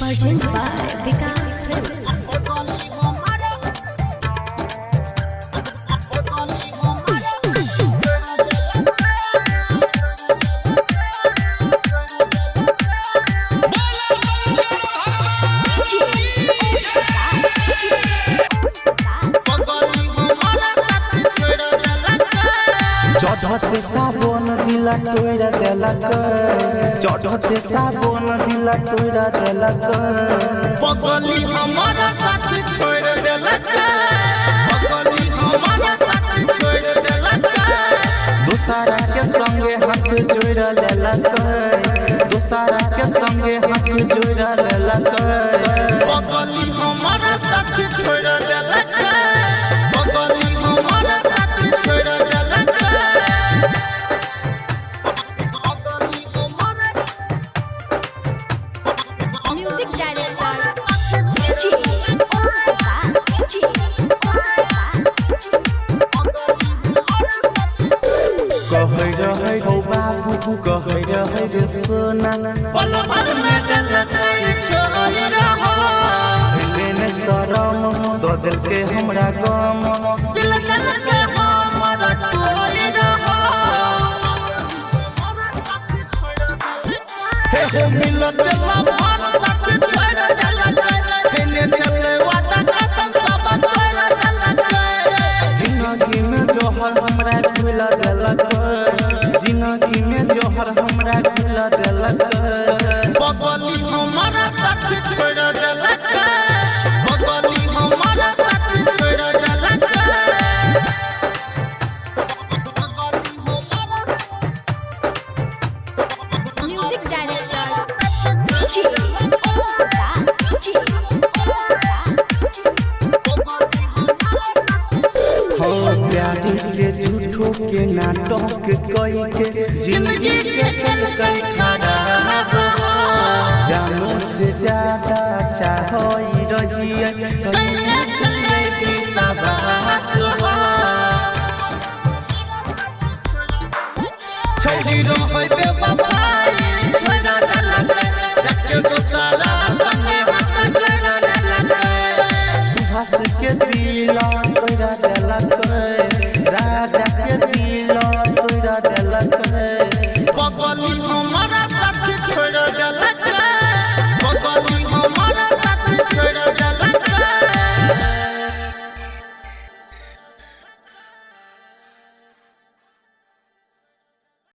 Presented by Vikas Films. चढ़ते साबन दिला तोड़ा देलक चढ़ते साबन दिला तोड़ा देलक पगली हमारा साथ छोड़ देलक पगली हमारा साथ छोड़ देलक दूसरा के संगे हाथ जोड़ लेलक दूसरा के संगे हाथ जोड़ लेलक पगली हमारा साथ छोड़ देलक पगली हमारा साथ छोड़ देलक Music director. कहे रहे हो बाबू कहे रहे रे सोना पल भर में देलक छोड़ रहो लेने शरम दो दिल के हमरा गम दिल देलक हमारा तोड़ रहो हे मिलत लभार साथ छोड़ देलक हेने चले वादा कसम सब तोड़ देलक जिंदगी में जोहर हमरा खुला देलक जिंदगी में जोहर हमरा खुला देलक पगली हमारा साथ छोड़ देलक पगली हमारा साथ छोड़ देलक Music director. हो प्यारी के झूठो के नाटक कई के जिंदगी के खेल कई खराब जानों से ज्यादा चाहई रही कन्या चले भी सबास हो छोड़ी रहे बेवफाई छोड़ देलक जाके दूसरा संगे हाथ जोड़ देलक सुहास के दिला तोड़ा देलक राजा के दिला तोड़ा देलक पगली